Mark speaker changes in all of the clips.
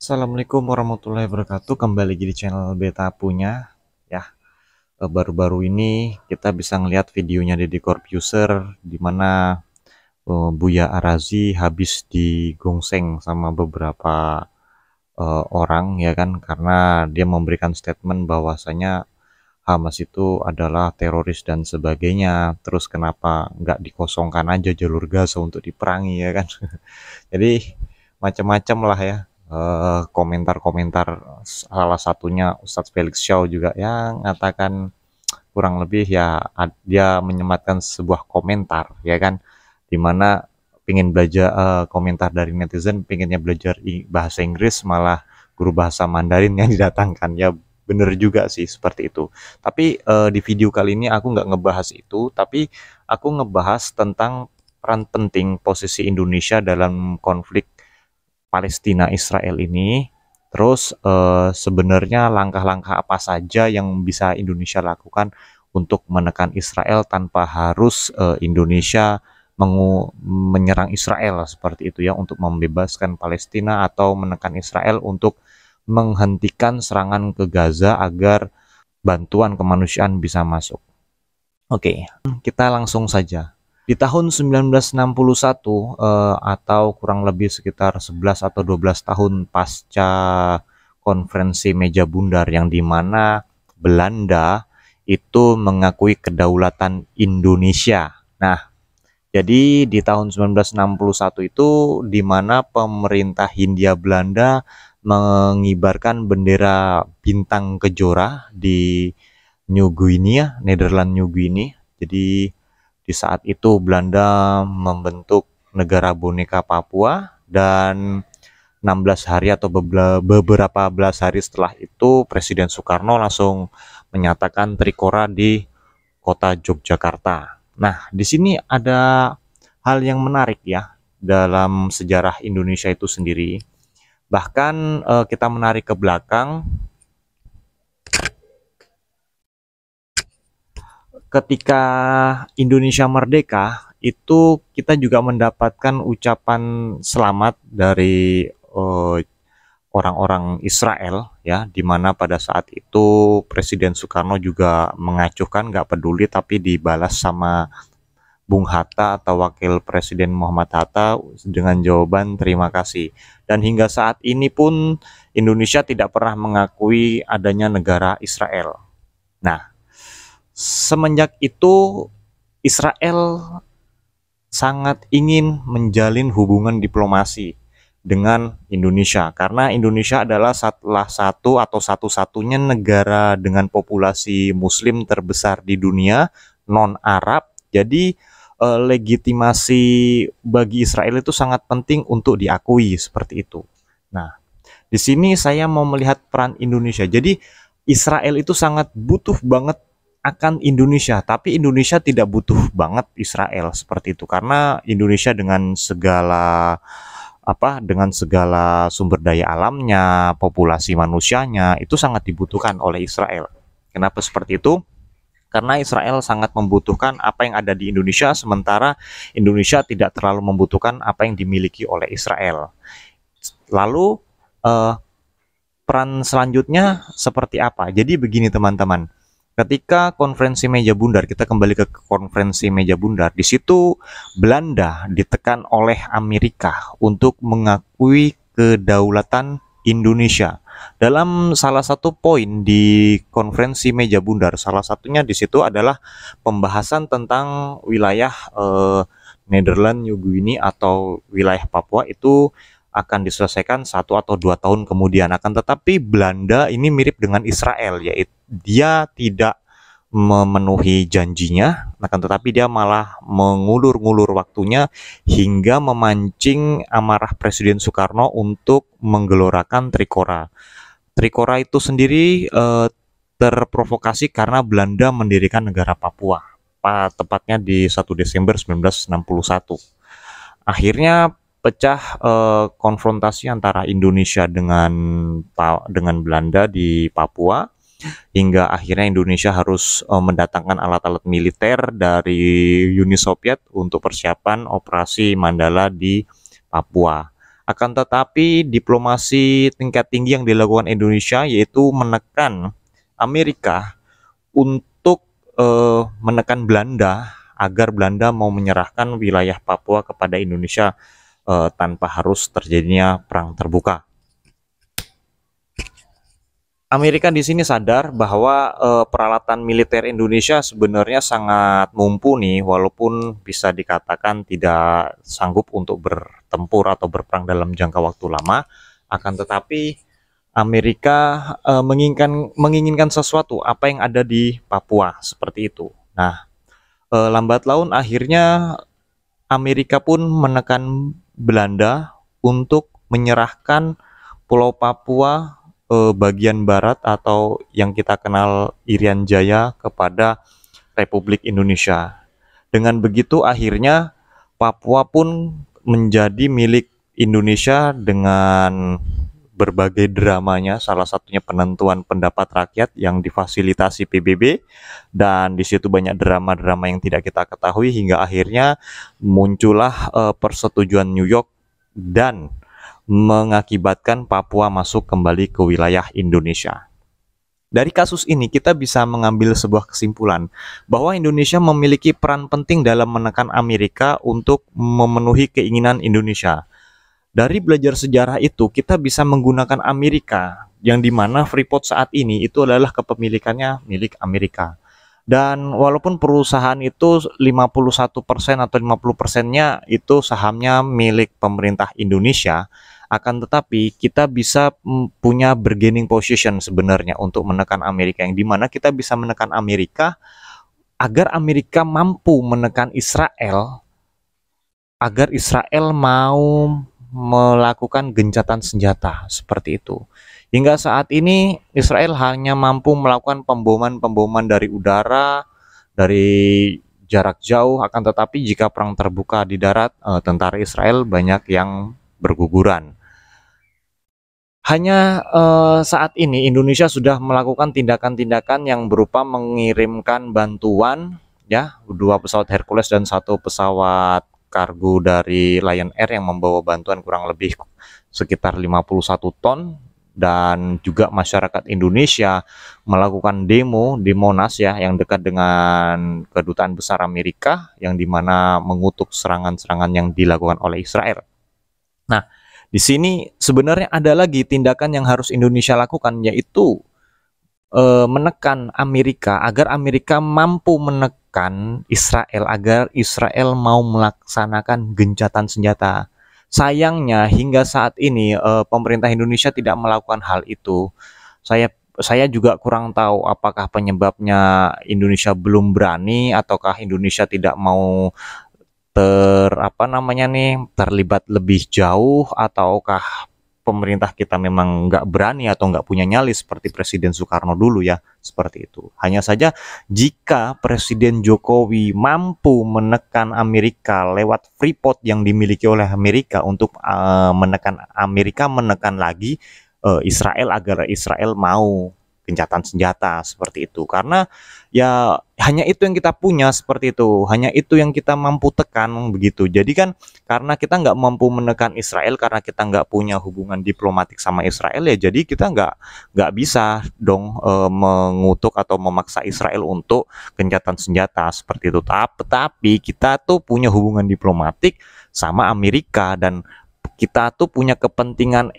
Speaker 1: Assalamualaikum warahmatullahi wabarakatuh. Kembali lagi di channel Beta Punya ya. Baru-baru ini kita bisa ngelihat videonya Deddy Corbuzier di mana Buya Arazi habis digongseng sama beberapa orang ya kan, karena dia memberikan statement bahwasanya Hamas itu adalah teroris dan sebagainya. Terus kenapa nggak dikosongkan aja jalur Gaza untuk diperangi ya kan? Jadi macam-macam lah ya komentar-komentar, salah satunya Ustadz Felix Shaw juga yang mengatakan kurang lebih ya, dia menyematkan sebuah komentar ya kan, dimana pengen belajar komentar dari netizen pengennya belajar bahasa Inggris, malah guru bahasa Mandarin yang didatangkan. Ya bener juga sih seperti itu, tapi di video kali ini aku nggak ngebahas itu, tapi aku ngebahas tentang peran penting posisi Indonesia dalam konflik Palestina Israel ini. Terus sebenarnya langkah-langkah apa saja yang bisa Indonesia lakukan untuk menekan Israel tanpa harus Indonesia menyerang Israel seperti itu ya, untuk membebaskan Palestina atau menekan Israel untuk menghentikan serangan ke Gaza agar bantuan kemanusiaan bisa masuk. Oke, kita langsung saja. Di tahun 1961 atau kurang lebih sekitar 11 atau 12 tahun pasca konferensi meja bundar, yang dimana Belanda itu mengakui kedaulatan Indonesia. Nah, jadi di tahun 1961 itu dimana pemerintah Hindia Belanda mengibarkan bendera bintang kejora di New Guinea, Nederland New Guinea. Jadi di saat itu Belanda membentuk negara boneka Papua, dan 16 hari atau beberapa belas hari setelah itu Presiden Soekarno langsung menyatakan trikora di kota Yogyakarta. Nah, di sini ada hal yang menarik ya dalam sejarah Indonesia itu sendiri. Bahkan kita menarik ke belakang, ketika Indonesia merdeka itu kita juga mendapatkan ucapan selamat dari orang-orang Israel ya, dimana pada saat itu Presiden Soekarno juga mengacuhkan, nggak peduli, tapi dibalas sama Bung Hatta atau Wakil Presiden Muhammad Hatta dengan jawaban terima kasih. Dan hingga saat ini pun Indonesia tidak pernah mengakui adanya negara Israel. Nah, semenjak itu Israel sangat ingin menjalin hubungan diplomasi dengan Indonesia, karena Indonesia adalah salah satu atau satu-satunya negara dengan populasi muslim terbesar di dunia non-Arab. Jadi legitimasi bagi Israel itu sangat penting untuk diakui seperti itu. Nah, di sini saya mau melihat peran Indonesia. Jadi Israel itu sangat butuh banget akan Indonesia, tapi Indonesia tidak butuh banget Israel seperti itu, karena Indonesia dengan segala sumber daya alamnya, populasi manusianya itu sangat dibutuhkan oleh Israel. Kenapa seperti itu? Karena Israel sangat membutuhkan apa yang ada di Indonesia, sementara Indonesia tidak terlalu membutuhkan apa yang dimiliki oleh Israel. Lalu peran selanjutnya seperti apa? Jadi begini teman-teman, ketika konferensi meja bundar, kita kembali ke konferensi meja bundar, di situ Belanda ditekan oleh Amerika untuk mengakui kedaulatan Indonesia. Dalam salah satu poin di konferensi meja bundar, salah satunya di situ adalah pembahasan tentang wilayah Nederland New Guinea atau wilayah Papua itu akan diselesaikan 1 atau 2 tahun kemudian. Akan tetapi Belanda ini mirip dengan Israel, yaitu dia tidak memenuhi janjinya, akan tetapi dia malah mengulur-ngulur waktunya hingga memancing amarah Presiden Soekarno untuk menggelorakan trikora. Trikora itu sendiri terprovokasi karena Belanda mendirikan negara Papua, tepatnya di 1 Desember 1961. Akhirnya pecah konfrontasi antara Indonesia dengan Belanda di Papua, hingga akhirnya Indonesia harus mendatangkan alat-alat militer dari Uni Soviet untuk persiapan operasi Mandala di Papua. Akan tetapi diplomasi tingkat tinggi yang dilakukan Indonesia yaitu menekan Amerika untuk menekan Belanda agar Belanda mau menyerahkan wilayah Papua kepada Indonesia tanpa harus terjadinya perang terbuka. Amerika di sini sadar bahwa peralatan militer Indonesia sebenarnya sangat mumpuni, walaupun bisa dikatakan tidak sanggup untuk bertempur atau berperang dalam jangka waktu lama. Akan tetapi Amerika menginginkan sesuatu apa yang ada di Papua seperti itu. Nah, lambat laun akhirnya Amerika pun menekan Belanda untuk menyerahkan Pulau Papua bagian barat atau yang kita kenal Irian Jaya kepada Republik Indonesia. Dengan begitu akhirnya Papua pun menjadi milik Indonesia dengan berbagai dramanya, salah satunya penentuan pendapat rakyat yang difasilitasi PBB, dan di situ banyak drama-drama yang tidak kita ketahui hingga akhirnya muncullah persetujuan New York dan mengakibatkan Papua masuk kembali ke wilayah Indonesia. Dari kasus ini kita bisa mengambil sebuah kesimpulan bahwa Indonesia memiliki peran penting dalam menekan Amerika untuk memenuhi keinginan Indonesia. Dari belajar sejarah itu kita bisa menggunakan Amerika, yang dimana Freeport saat ini itu adalah kepemilikannya milik Amerika. Dan walaupun perusahaan itu 51% atau 50%-nya itu sahamnya milik pemerintah Indonesia, akan tetapi kita bisa punya bargaining position sebenarnya untuk menekan Amerika, yang dimana kita bisa menekan Amerika agar Amerika mampu menekan Israel, agar Israel mau melakukan gencatan senjata seperti itu. Hingga saat ini Israel hanya mampu melakukan pemboman dari udara, dari jarak jauh, akan tetapi jika perang terbuka di darat, tentara Israel banyak yang berguguran. Hanya saat ini Indonesia sudah melakukan tindakan-tindakan yang berupa mengirimkan bantuan, ya, 2 pesawat Hercules dan 1 pesawat kargo dari Lion Air yang membawa bantuan kurang lebih sekitar 51 ton, dan juga masyarakat Indonesia melakukan demo di Monas, ya, yang dekat dengan kedutaan besar Amerika, yang dimana mengutuk serangan-serangan yang dilakukan oleh Israel. Nah, di sini sebenarnya ada lagi tindakan yang harus Indonesia lakukan, yaitu menekan Amerika agar Amerika mampu menekan Israel agar Israel mau melaksanakan gencatan senjata. Sayangnya hingga saat ini pemerintah Indonesia tidak melakukan hal itu. Saya juga kurang tahu apakah penyebabnya Indonesia belum berani, ataukah Indonesia tidak mau terlibat lebih jauh, ataukah pemerintah kita memang nggak berani atau nggak punya nyali seperti Presiden Soekarno dulu, ya, seperti itu. Hanya saja jika Presiden Jokowi mampu menekan Amerika lewat Freeport yang dimiliki oleh Amerika untuk menekan lagi Israel agar Israel mau gencatan senjata seperti itu, karena ya hanya itu yang kita punya seperti itu, hanya itu yang kita mampu tekan begitu. Jadi kan karena kita nggak mampu menekan Israel, karena kita nggak punya hubungan diplomatik sama Israel, ya jadi kita nggak bisa dong mengutuk atau memaksa Israel untuk gencatan senjata seperti itu. Tetapi kita tuh punya hubungan diplomatik sama Amerika, dan kita tuh punya kepentingan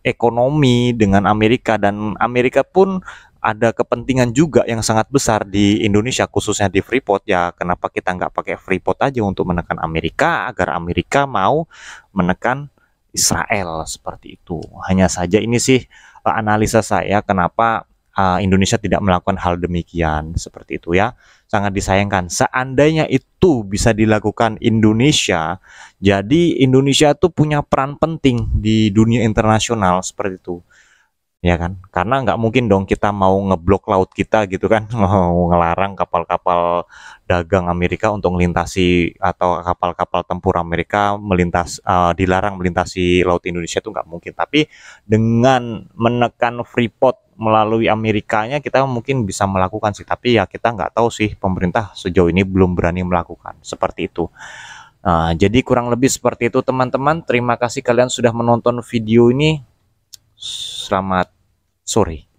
Speaker 1: ekonomi dengan Amerika, dan Amerika pun ada kepentingan juga yang sangat besar di Indonesia, khususnya di Freeport. Ya, kenapa kita nggak pakai Freeport aja untuk menekan Amerika agar Amerika mau menekan Israel seperti itu. Hanya saja ini sih analisa saya kenapa Indonesia tidak melakukan hal demikian seperti itu, ya. Sangat disayangkan. Seandainya itu bisa dilakukan Indonesia, jadi Indonesia tuh punya peran penting di dunia internasional seperti itu, ya kan? Karena nggak mungkin dong kita mau ngeblok laut kita gitu kan, mau ngelarang kapal-kapal dagang Amerika untuk melintasi, atau kapal-kapal tempur Amerika dilarang melintasi laut Indonesia, itu nggak mungkin. Tapi dengan menekan Freeport melalui Amerikanya kita mungkin bisa melakukan sih, tapi ya kita nggak tahu sih, pemerintah sejauh ini belum berani melakukan seperti itu. Nah, jadi kurang lebih seperti itu teman-teman. Terima kasih kalian sudah menonton video ini. Selamat sore.